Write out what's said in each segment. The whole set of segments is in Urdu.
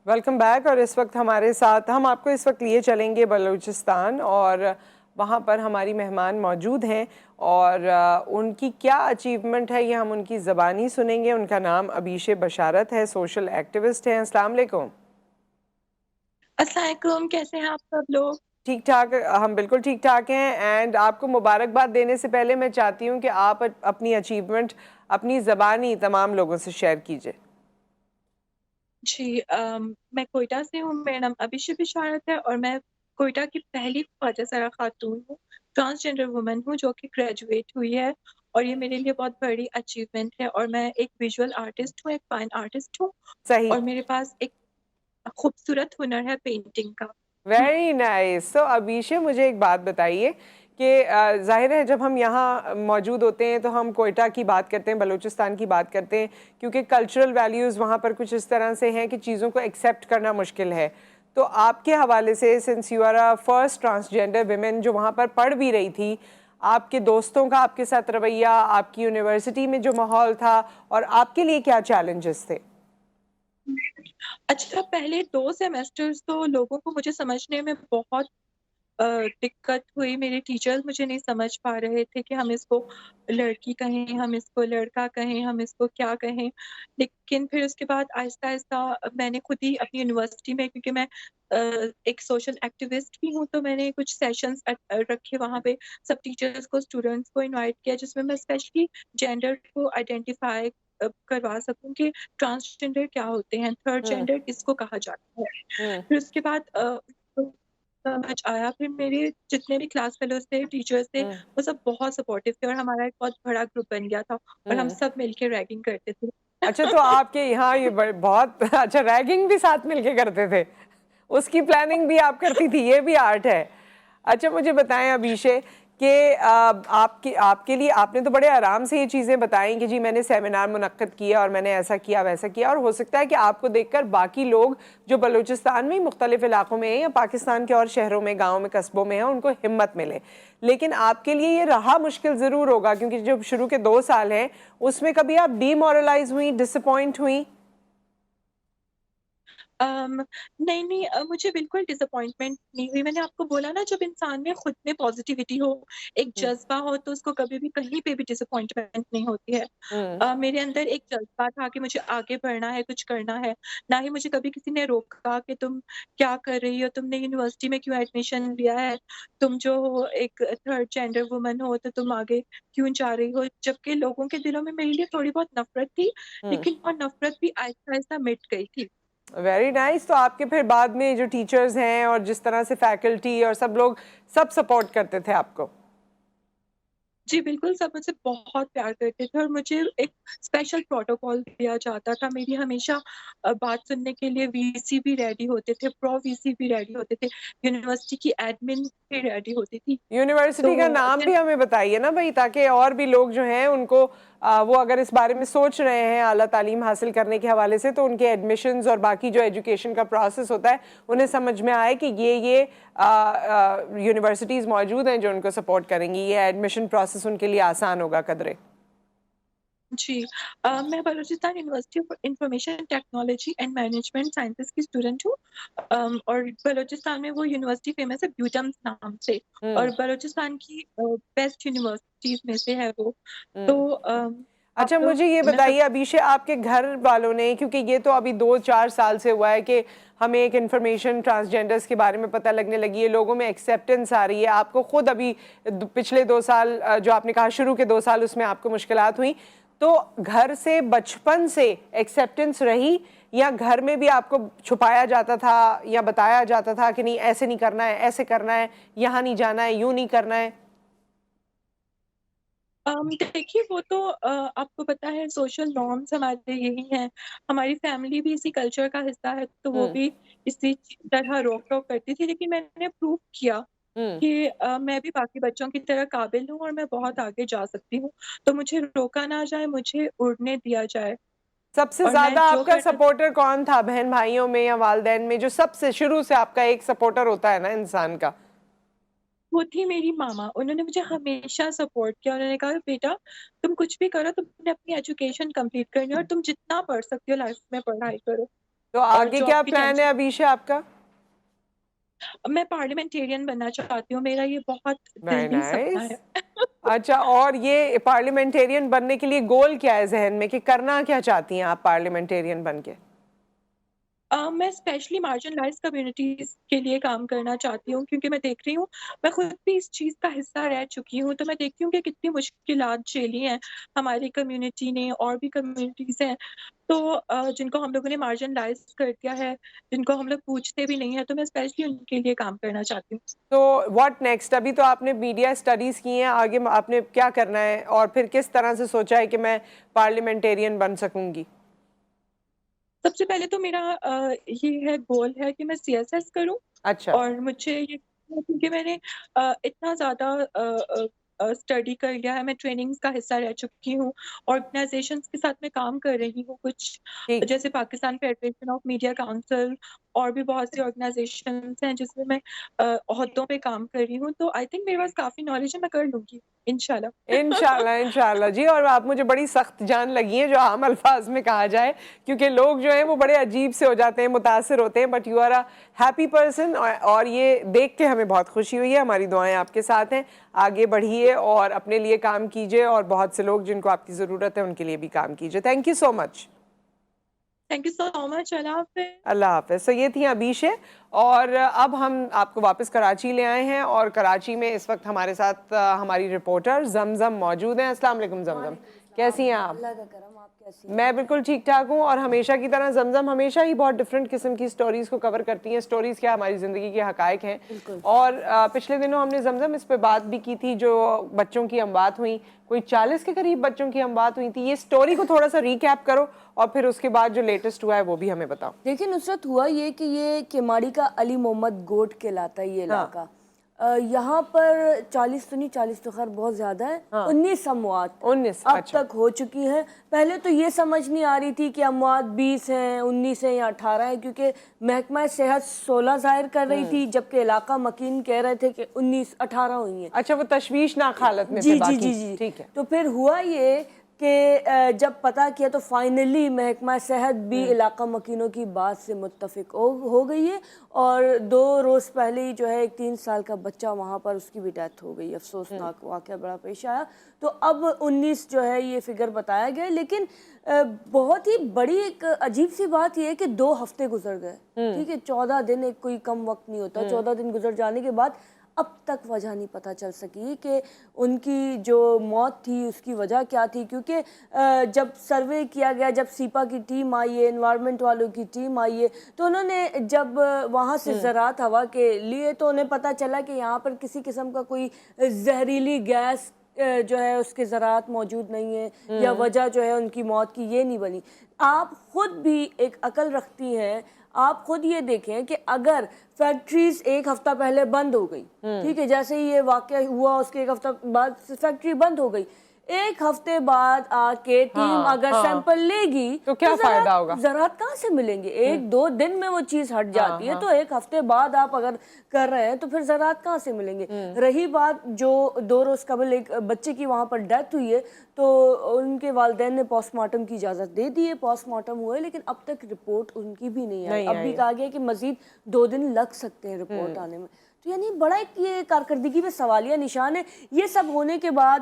Welcome back. اور اس وقت ہمارے ساتھ ہم آپ کو اس وقت لیے چلیں گے بلوچستان، اور وہاں پر ہماری مہمان موجود ہیں اور ان کی کیا اچیومنٹ ہے یہ ہم ان کی زبانی سنیں گے. ان کا نام ابیش بشارت ہے، سوشل ایکٹیوسٹ ہیں. السلام علیکم. السلام علیکم، کیسے ہیں آپ سب لوگ؟ ٹھیک ٹھاک، ہم بالکل ٹھیک ٹھاک ہیں. اینڈ آپ کو مبارکباد دینے سے پہلے میں چاہتی ہوں کہ آپ اپنی اچیومنٹ اپنی زبانی تمام لوگوں سے شیئر کیجئے. جی، میں کوئٹہ سے ہوں. میرا نام ابیش بشارت ہے اور میں کوئٹہ کی پہلی خواجہ سرا خاتون ہوں، ٹرانسجینڈر وومن ہوں جو کہ گریجویٹ ہوئی ہے. اور یہ میرے لیے بہت بڑی اچیومنٹ ہے. اور میں ایک ویژول آرٹسٹ ہوں، ایک فائن آرٹسٹ ہوں. صحیح. اور میرے پاس ایک خوبصورت ہنر ہے پینٹنگ کا. Very nice. تو ابیشے مجھے ایک بات بتائیے کہ ظاہر ہے جب ہم یہاں موجود ہوتے ہیں تو ہم کوئٹہ کی بات کرتے ہیں، بلوچستان کی بات کرتے ہیں، کیونکہ کلچرل ویلیوز وہاں پر کچھ اس طرح سے ہیں کہ چیزوں کو ایکسیپٹ کرنا مشکل ہے. تو آپ کے حوالے سے، since you are a first transgender women جو وہاں پر پڑھ بھی رہی تھی، آپ کے دوستوں کا آپ کے ساتھ رویہ، آپ کی یونیورسٹی میں جو ماحول تھا، اور آپ کے لیے کیا چیلنجز تھے؟ اچھا، پہلے 2 سیمیسٹرز تو لوگوں کو مجھے سمجھنے میں بہت دقت ہوئی. میرے ٹیچرز مجھے نہیں سمجھ پا رہے تھے کہ ہم اس کو لڑکی کہیں، ہم اس کو لڑکا کہیں، ہم اس کو کیا کہیں. لیکن پھر اس کے بعد آہستہ آہستہ میں نے خود ہی اپنی یونیورسٹی میں، کیونکہ میں ایک سوشل ایکٹیوسٹ بھی ہوں، تو میں نے کچھ سیشنز رکھے وہاں پہ. سب ٹیچرز کو، اسٹوڈنٹس کو انوائٹ کیا جس میں اسپیشلی جینڈر کو آئیڈینٹیفائی کروا سکوں کہ ٹرانسجینڈر کیا ہوتے ہیں، تھرڈ جینڈر کس کو کہا جاتا ہے. پھر اس کے بعد سمجھ آیا. پھر میرے جتنے بھی کلاس فیلوز تھے، ٹیچرز تھے، وہ سب بہت سپورٹیو تھے. اور ہمارا ایک بہت بڑا گروپ بن گیا تھا اور ہم سب مل کے ریگنگ کرتے تھے. اچھا، تو آپ کے یہاں یہ بہت اچھا، ریگنگ بھی ساتھ مل کے کرتے تھے؟ اس کی پلاننگ بھی آپ کرتی تھی؟ یہ بھی آرٹ ہے. اچھا مجھے بتائیں ابیشے کہ آپ کے لیے، آپ نے تو بڑے آرام سے یہ چیزیں بتائیں کہ جی میں نے سیمینار منعقد کیا اور میں نے ایسا کیا ویسا کیا، اور ہو سکتا ہے کہ آپ کو دیکھ کر باقی لوگ جو بلوچستان میں مختلف علاقوں میں ہیں یا پاکستان کے اور شہروں میں، گاؤں میں، قصبوں میں ہیں، ان کو ہمت ملے. لیکن آپ کے لیے یہ رہا مشکل ضرور ہوگا، کیونکہ جو شروع کے 2 سال ہیں اس میں کبھی آپ ڈی مورلائز ہوئی، ڈس اپوائنٹ ہوئی؟ نہیں، مجھے بالکل ڈس اپوائنٹمنٹ نہیں ہوئی. میں نے آپ کو بولا نا، جب انسان میں خود میں پازیٹیوٹی ہو، ایک جذبہ ہو، تو اس کو کبھی بھی کہیں پہ بھی ڈس اپوائنٹمنٹ نہیں ہوتی ہے. میرے اندر ایک جذبہ تھا کہ مجھے آگے بڑھنا ہے، کچھ کرنا ہے. نہ ہی مجھے کبھی کسی نے روکا کہ تم کیا کر رہی ہو، تم نے یونیورسٹی میں کیوں ایڈمیشن لیا ہے، تم جو ہو ایک تھرڈ جینڈر وومن ہو تو تم آگے کیوں جا رہی ہو. جبکہ لوگوں کے دلوں میں میرے لیے تھوڑی بہت نفرت تھی، لیکن وہ نفرت بھی آہستہ آہستہ مٹ گئی تھی. Very nice. تو آپ کے پھر بعد میں جو ٹیچرز ہیں اور جس طرح سے فیکلٹی اور سب لوگ سب سپورٹ کرتے تھے آپ کو؟ جی بالکل، سب مجھ سے بہت پیار کرتے تھے اور مجھے ایک اسپیشل پروٹوکول دیا جاتا تھا. میری ہمیشہ بات سننے کے لیے وی سی بھی ریڈی ہوتے تھے، پرو وی سی بھی ریڈی ہوتے تھے، یونیورسٹی کی ایڈمن بھی ریڈی ہوتی تھی. یونیورسٹی کا تو نام بھی ہمیں بتائیے نا بھائی، تاکہ اور بھی لوگ جو ہیں ان کو وہ اگر اس بارے میں سوچ رہے ہیں اعلیٰ تعلیم حاصل کرنے کے حوالے سے، تو ان کے ایڈمیشنز اور باقی جو ایجوکیشن کا پروسیس ہوتا ہے انہیں سمجھ میں آئے کہ یہ یونیورسٹیز موجود ہیں جو ان کو سپورٹ کریں گی، یہ ایڈمیشن پروسیس ان کے لیے آسان ہوگا قدرے. جی، میں Balochistan university of information technology and management sciences کی اسٹوڈنٹ ہوں. اور بلوچستان میں وہ یونیورسٹی فیمس ہے بیوٹمس نام سے، اور بلوچستان کی بیسٹ یونیورسٹیز میں سے ہے وہ. تو اچھا مجھے یہ بتائیے ابیشے، آپ کے گھر والوں نے، کیونکہ یہ تو ابھی 2-4 سال سے ہوا ہے کہ ہمیں ایک انفارمیشن ٹرانسجینڈرز کے بارے میں پتہ لگنے لگی ہے، لوگوں میں ایکسیپٹنس آ رہی ہے. آپ کو خود ابھی پچھلے 2 سال جو آپ نے کہا شروع کے 2 سال اس میں آپ کو مشکلات ہوئیں، تو گھر سے بچپن سے ایکسیپٹنس رہی، یا گھر میں بھی آپ کو چھپایا جاتا تھا یا بتایا جاتا تھا کہ نہیں ایسے نہیں کرنا ہے، ایسے کرنا ہے، یہاں نہیں جانا ہے، یوں نہیں کرنا ہے؟ دیکھیے، وہ تو آپ کو پتا ہے سوشل نارمس ہمارے یہی ہیں. ہماری فیملی بھی اسی کلچر کا حصہ ہے، تو وہ بھی اسی طرح روک ٹوک کرتی تھی. لیکن میں نے پروو کیا کہ میں بھی باقی بچوں کی طرح قابل ہوں اور میں بہت آگے جا سکتی ہوں. تو مجھے روکا نہ جائے، مجھے اڑنے دیا جائے. سب سے اور میں زیادہ جو آپ کا کرنا، سپورٹر کون تھا، بہن بھائیوں میں یا والدین میں، جو سب سے شروع سے آپ کا ایک سپورٹر ہوتا ہے نا انسان کا؟ وہ تھی میری ماما. انہوں نے مجھے ہمیشہ سپورٹ کیا. انہوں نے کہا بیٹا تم کچھ بھی کرو، تم نے اپنی ایجوکیشن کمپلیٹ کرنی ہے اور تم جتنا پڑھ سکتی ہو لائف میں پڑھائی کرو. تو اور آگے جاب کیا کی پلان ہے ٹینشن، ابیشے آپ کا؟ میں پارلیمنٹیرین بننا چاہتی ہوں، میرا یہ بہت ویری دلی سپنا نائس. ہے۔ اچھا، اور یہ پارلیمنٹیرین بننے کے لیے گول کیا ہے ذہن میں، کہ کرنا کیا چاہتی ہیں آپ پارلیمنٹیرین بن کے؟ میں اسپیشلی مارجنلائز کمیونٹیز کے لیے کام کرنا چاہتی ہوں، کیونکہ میں دیکھ رہی ہوں، میں خود بھی اس چیز کا حصہ رہ چکی ہوں، تو میں دیکھتی ہوں کہ کتنی مشکلات جھیلی ہیں ہماری کمیونٹی نے، اور بھی کمیونٹیز ہیں تو جن کو ہم لوگوں نے مارجنلائز کر دیا ہے، جن کو ہم لوگ پوچھتے بھی نہیں ہیں، تو میں اسپیشلی ان کے لیے کام کرنا چاہتی ہوں۔ تو واٹ نیکسٹ؟ ابھی تو آپ نے میڈیا اسٹڈیز کی ہیں، آگے آپ نے کیا کرنا ہے، اور پھر کس طرح سے سوچا ہے کہ میں پارلیمنٹیرین بن سکوں گی؟ سب سے پہلے تو میرا یہ ہے گول ہے کہ میں CSS کروں، اچھا. اور مجھے یہ کیونکہ میں نے اتنا زیادہ اسٹڈی کر لیا ہے، میں ٹریننگز کا حصہ رہ چکی ہوں، آرگنائزیشنز کے ساتھ میں کام کر رہی ہوں، کچھ ٹھیک. جیسے Pakistan federation of media council, اور بھی بہت سی آرگنائزیشنز ہیں جس میں میں عہدوں پہ کام کر رہی ہوں، تو آئی تھنک میرے پاس کافی نالج ہے، میں کر لوں گی انشاءاللہ۔ انشاءاللہ انشاءاللہ جی. اور آپ مجھے بڑی سخت جان لگی ہیں، جو عام الفاظ میں کہا جائے، کیونکہ لوگ جو ہیں وہ بڑے عجیب سے ہو جاتے ہیں، متاثر ہوتے ہیں، but you are a happy person, اور یہ دیکھ کے ہمیں بہت خوشی ہوئی ہے. ہماری دعائیں آپ کے ساتھ ہیں، آگے بڑھیے اور اپنے لیے کام کیجئے، اور بہت سے لوگ جن کو آپ کی ضرورت ہے ان کے لیے بھی کام کیجئے. Thank you so much. Thank you so much, اللہ حافظ۔ اللہ حافظ. سو یہ تھی ابیشے، اور اب ہم آپ کو واپس کراچی لے آئے ہیں، اور کراچی میں اس وقت ہمارے ساتھ ہماری رپورٹر زمزم موجود ہیں. السلام علیکم زمزم، کیسی ہیں آپ؟ اللہ کا کرم، آپ کیسی ہیں؟ میں بالکل ٹھیک ٹھاک ہوں، اور ہمیشہ کی طرح زمزم ہمیشہ ہی بہت ڈفرینٹ قسم کی سٹوریز کو کور کرتی ہیں. سٹوریز کیا، ہماری زندگی کے حقائق ہیں. اور پچھلے دنوں ہم نے زمزم اس پہ بات بھی کی تھی، جو بچوں کی اموات ہوئی، کوئی 40 کے قریب بچوں کی اموات ہوئی تھی. یہ سٹوری کو تھوڑا سا ریکیپ کرو، اور پھر اس کے بعد جو لیٹسٹ ہوا ہے وہ بھی ہمیں بتاؤ. دیکھیں نصرت، ہوا یہ کہ یہ کیماڑی کا علی محمد گوٹ کہلاتا ہے یہ علاقہ. یہاں پر 40 تو نہیں، 40 تو خیر بہت زیادہ ہے، 19 اموات 19. اب اچھا. تک ہو چکی ہیں. پہلے تو یہ سمجھ نہیں آ رہی تھی کہ اموات 20 ہیں، 19 ہیں یا 18 ہیں، کیونکہ محکمہ صحت 16 ظاہر کر رہی تھی، جبکہ علاقہ مکین کہہ رہے تھے کہ 19 18 ہوئی ہیں. اچھا، وہ تشویشناک حالت میں تھے جی جی باقی. جی جی. ٹھیک ہے. تو پھر ہوا یہ کہ جب پتہ کیا تو فائنلی محکمہ صحت بھی علاقہ مکینوں کی بات سے متفق ہو گئی ہے، اور 2 روز پہلے ہی جو ہے ایک 3 سال کا بچہ وہاں پر اس کی بھی ڈیتھ ہو گئی. افسوسناک واقعہ بڑا پیش آیا. تو اب 19 جو ہے یہ فگر بتایا گیا. لیکن بہت ہی بڑی ایک عجیب سی بات یہ ہے کہ 2 ہفتے گزر گئے. ٹھیک ہے، 14 دن ایک کوئی کم وقت نہیں ہوتا. 14 دن گزر جانے کے بعد اب تک وجہ نہیں پتہ چل سکی کہ ان کی جو موت تھی اس کی وجہ کیا تھی. کیونکہ جب سروے کیا گیا، جب سیپا کی ٹیم آئی ہے، انوائرمنٹ والوں کی ٹیم آئی ہے، تو انہوں نے جب وہاں سے زراعت ہوا کے لیے تو انہیں پتہ چلا کہ یہاں پر کسی قسم کا کوئی زہریلی گیس جو ہے اس کے ذرات موجود نہیں ہے، یا وجہ جو ہے ان کی موت کی یہ نہیں بنی. آپ خود بھی ایک عقل رکھتی ہیں، آپ خود یہ دیکھیں کہ اگر فیکٹریز ایک ہفتہ پہلے بند ہو گئی، ٹھیک ہے، جیسے ہی یہ واقعہ ہوا اس کے ایک ہفتہ بعد فیکٹری بند ہو گئی، ایک ہفتے بعد آ کے ٹیم اگر سیمپل لے گی تو کیا فائدہ ہوگا؟ زراعت کہاں سے ملیں گے؟ 1-2 دن میں وہ چیز ہٹ جاتی ہے، تو ایک ہفتے بعد آپ اگر کر رہے ہیں تو پھر زراعت کہاں سے ملیں گے؟ رہی بات جو 2 روز قبل ایک بچے کی وہاں پر ڈیتھ ہوئی ہے، تو ان کے والدین نے پوسٹ مارٹم کی اجازت دے دی ہے، پوسٹ مارٹم ہوئے، لیکن اب تک رپورٹ ان کی بھی نہیں آئی. اب بھی کہا گیا کہ مزید 2 دن لگ سکتے ہیں رپورٹ آنے میں. تو یعنی بڑا ایک یہ کارکردگی میں سوالیہ نشان ہے. یہ سب ہونے کے بعد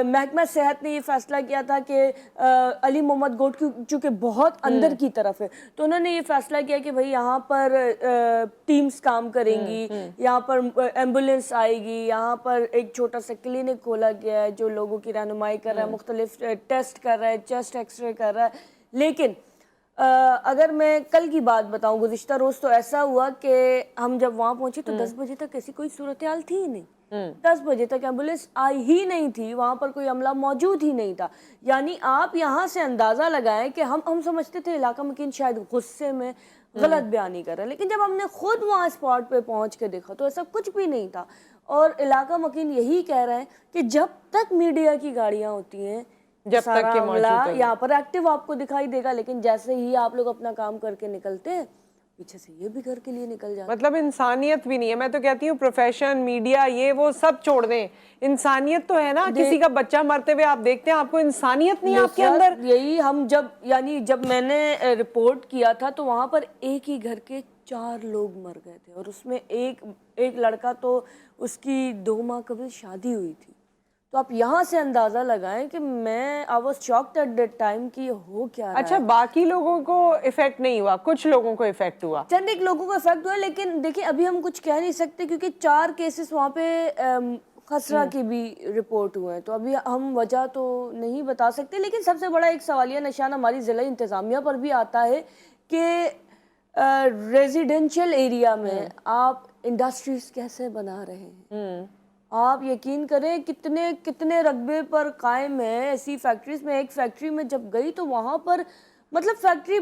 محکمہ صحت نے یہ فیصلہ کیا تھا کہ علی محمد گوٹ چونکہ بہت اندر کی طرف ہے، تو انہوں نے یہ فیصلہ کیا کہ بھئی یہاں پر ٹیمز کام کریں گی، یہاں پر ایمبولینس آئے گی، یہاں پر ایک چھوٹا سا کلینک کھولا گیا ہے جو لوگوں کی رہنمائی کر رہا ہے، مختلف ٹیسٹ کر رہا ہے، چیسٹ ایکس رے کر رہا ہے. لیکن اگر میں کل کی بات بتاؤں، گزشتہ روز تو ایسا ہوا کہ ہم جب وہاں پہنچے تو 10 بجے تک ایسی کوئی صورتحال تھی ہی نہیں. 10 بجے تک ایمبولینس آئی ہی نہیں تھی، وہاں پر کوئی عملہ موجود ہی نہیں تھا. یعنی آپ یہاں سے اندازہ لگائیں کہ ہم سمجھتے تھے علاقہ مکین شاید غصے میں غلط بیانی کر رہا ہے، لیکن جب ہم نے خود وہاں اسپاٹ پہ پہنچ کے دیکھا تو ایسا کچھ بھی نہیں تھا. اور علاقہ مکین یہی کہہ رہے ہیں کہ جب تک میڈیا کی گاڑیاں ہوتی ہیں سارا عملہ یہاں پر ایکٹیو آپ کو دکھائی دے گا، لیکن جیسے ہی آپ لوگ اپنا کام کر کے نکلتے ہیں پیچھے سے یہ بھی گھر کے لیے نکل جاتا ہے. مطلب انسانیت بھی نہیں ہے. میں تو کہتی ہوں پروفیشن, میڈیا, یہ وہ سب چھوڑ دیں, انسانیت تو ہے نا. کسی کا بچہ مرتے ہوئے آپ دیکھتے ہیں, آپ کو انسانیت نہیں آپ کے اندر. یہی ہم جب میں نے رپورٹ کیا تھا تو وہاں پر ایک ہی گھر کے 4 لوگ مر گئے تھے, اور اس میں ایک لڑکا تو اس کی 2 ماہ قبل شادی ہوئی تھی. تو آپ یہاں سے اندازہ لگائیں کہ میں I was shocked at that time کہ یہ ہو کیا رہا ہے. اچھا, باقی لوگوں کو افیکٹ نہیں ہوا, کچھ لوگوں کو افیکٹ ہوا, چند ایک لوگوں کو افیکٹ ہوا, لیکن دیکھیں ابھی ہم کچھ کہہ نہیں سکتے کیونکہ 4 کیسز وہاں پہ خسرہ کی بھی رپورٹ ہوئے ہیں, تو ابھی ہم وجہ تو نہیں بتا سکتے. لیکن سب سے بڑا ایک سوالیہ نشان ہماری ضلع انتظامیہ پر بھی آتا ہے کہ ریزیڈینشل ایریا میں آپ انڈسٹریز کیسے بنا رہے ہیں. آپ یقین کریں کتنے رقبے پر قائم ہیں ایسی فیکٹریز. میں ایک فیکٹری میں جب گئی تو وہاں پر مطلب فیکٹری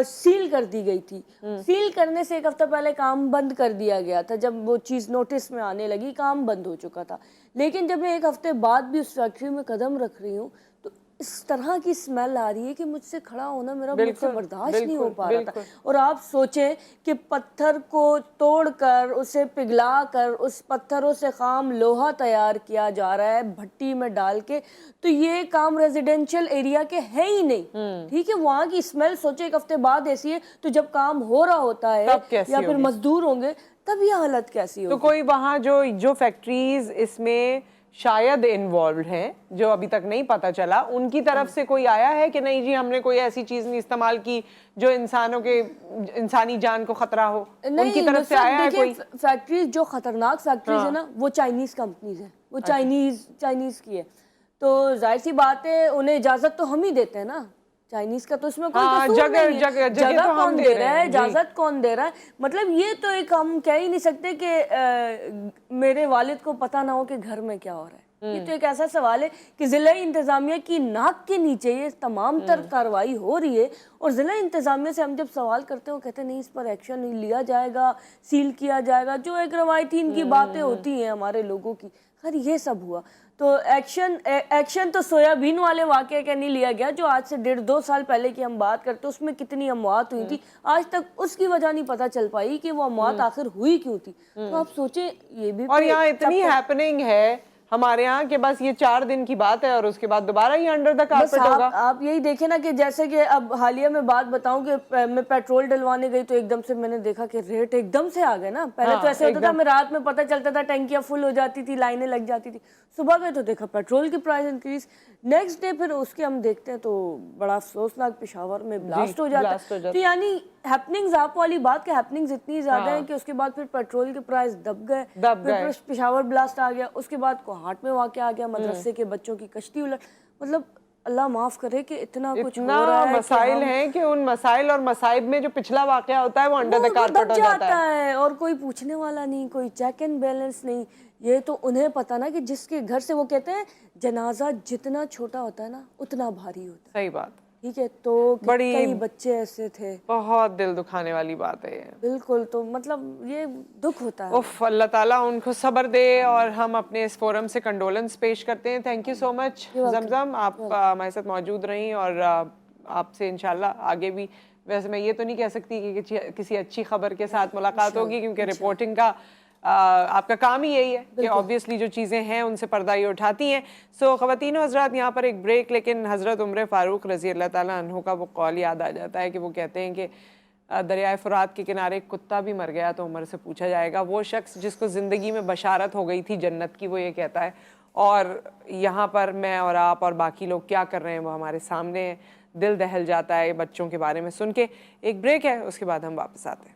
سیل کر دی گئی تھی. سیل کرنے سے 1 ہفتہ پہلے کام بند کر دیا گیا تھا. جب وہ چیز نوٹس میں آنے لگی کام بند ہو چکا تھا. لیکن جب میں 1 ہفتے بعد بھی اس فیکٹری میں قدم رکھ رہی ہوں تو اس طرح کی اسمیل آ رہی ہے کہ مجھ سے کھڑا ہونا مجھ سے برداشت نہیں ہو پا رہا تھا. اور آپ سوچیں کہ پتھر کو توڑ کر اسے پگھلا کر اس پتھروں سے خام لوہا تیار کیا جا رہا ہے بھٹی میں ڈال کے, تو یہ کام ریزیڈینشل ایریا کے ہے ہی نہیں. ٹھیک ہے, وہاں کی اسمیل سوچے 1 ہفتے بعد ایسی ہے, تو جب کام ہو رہا ہوتا ہے یا پھر مزدور ہوں گے تب یہ حالت کیسی ہوگی. تو کوئی وہاں جو فیکٹریز اس میں شاید انوالوڈ ہیں, جو ابھی تک نہیں پتا چلا, ان کی طرف سے کوئی آیا ہے کہ نہیں جی ہم نے کوئی ایسی چیز نہیں استعمال کی جو انسانی جان کو خطرہ ہو؟ ان کی طرف سے آیا ہے کوئی؟ فیکٹریز جو خطرناک فیکٹریز ہیں نا وہ چائنیز کمپنیز ہیں, وہ چائنیز کی ہے. تو ظاہر سی بات ہے انہیں اجازت تو ہم ہی دیتے ہیں نا. چائنیز کا تو اس میں کوئی قصور نہیں ہے. جگہ کون دے رہا ہے, اجازت کون دے رہا ہے. مطلب یہ تو ایک ہم کہہ ہی نہیں سکتے کہ میرے والد کو پتہ نہ ہو کہ گھر میں کیا ہو رہا ہے. یہ تو ایک ایسا سوال ہے کہ ضلع انتظامیہ کی ناک کے نیچے یہ تمام تر کارروائی ہو رہی ہے, اور ضلع انتظامیہ سے ہم جب سوال کرتے ہیں وہ کہتے ہیں نہیں اس پر ایکشن نہیں لیا جائے گا, سیل کیا جائے گا, جو ایک روایتی ان کی باتیں ہوتی ہیں ہمارے لوگوں کی. خیر یہ سب ہوا تو ایکشن تو سویابین والے واقعے کا نہیں لیا گیا جو آج سے 1.5-2 سال پہلے کی ہم بات کرتے اس میں کتنی اموات ہوئی تھی. آج تک اس کی وجہ نہیں پتہ چل پائی کہ وہ اموات آخر ہوئی کیوں تھی. تو آپ سوچیں یہ بھی, اور یہاں اتنی ہیپننگ ہے ہمارے ہاں کہ بس یہ 4 دن کی بات ہے اور اس کے بعد دوبارہ یہ انڈر دا کارپٹ ہوگا. آپ یہی دیکھیں نا کہ جیسے کہ اب حالیہ میں بات بتاؤں کہ میں پیٹرول ڈلوانے گئی تو ایک دم سے میں نے دیکھا کہ ریٹ ایک دم سے آ گئے نا. پہلے تو ایسے ہوتا تھا میں رات میں پتہ چلتا تھا ٹینکیاں فل ہو جاتی تھی, لائنیں لگ جاتی تھی. صبح گئے تو دیکھا پیٹرول کی پرائز انکریز, نیکسٹ ڈے پھر اس کے ہم دیکھتے ہیں تو بڑا افسوسناک پشاور میں بلاسٹ ہو جاتا ہے. تو یعنی ہیپننگز آپ والی بات کہ ہیپننگز اتنی زیادہ ہیں کہ اس کے بعد پھر پیٹرول کے پرائز دب گئے, پھر پشاور بلاسٹ آ گیا, اس کے بعد کوہاٹ میں واقعہ آ گیا, مدرسے کے بچوں کی کشتی الٹ. مطلب اللہ معاف کرے کہ اتنا کچھ ہو رہا ہے, مسائل ہیں کہ ان مسائل اور مصائب میں جو پچھلا واقعہ ہوتا ہے وہ انڈر دا کارپٹ ہو جاتا ہے, اور کوئی پوچھنے والا نہیں, کوئی چیک اینڈ بیلنس نہیں. یہ تو انہیں پتا نا کہ جس کے گھر سے, وہ کہتے ہیں جنازہ جتنا چھوٹا ہوتا ہے نا اتنا بھاری ہوتا ہے. صحیح بات. ٹھیک ہے, تو کئی بچے ایسے تھے, بہت دل دکھانے والی بات ہے یہ. بالکل, تو مطلب یہ دکھ ہوتا ہے. اللہ تعالیٰ ان کو صبر دے, اور ہم اپنے اس فورم سے کنڈولنس پیش کرتے ہیں. تھینک یو سو مچ زمزم, آپ ہمارے ساتھ موجود رہیں, اور آپ سے انشاءاللہ آگے بھی, ویسے میں یہ تو نہیں کہہ سکتی کہ کسی اچھی خبر کے ساتھ ملاقات ہوگی, کیونکہ رپورٹنگ کا آپ کا کام ہی یہی ہے کہ آبویسلی جو چیزیں ہیں ان سے پردہ یہ اٹھاتی ہیں. سو خواتین و حضرات, یہاں پر ایک بریک, لیکن حضرت عمر فاروق رضی اللہ تعالیٰ عنہ کا وہ قول یاد آ جاتا ہے کہ وہ کہتے ہیں کہ دریائے فرات کے کنارے ایک کتا بھی مر گیا تو عمر سے پوچھا جائے گا. وہ شخص جس کو زندگی میں بشارت ہو گئی تھی جنت کی, وہ یہ کہتا ہے, اور یہاں پر میں اور آپ اور باقی لوگ کیا کر رہے ہیں وہ ہمارے سامنے ہے. دل دہل جاتا ہے بچوں کے بارے میں سن کے. ایک بریک ہے, اس کے بعد ہم واپس آتے ہیں.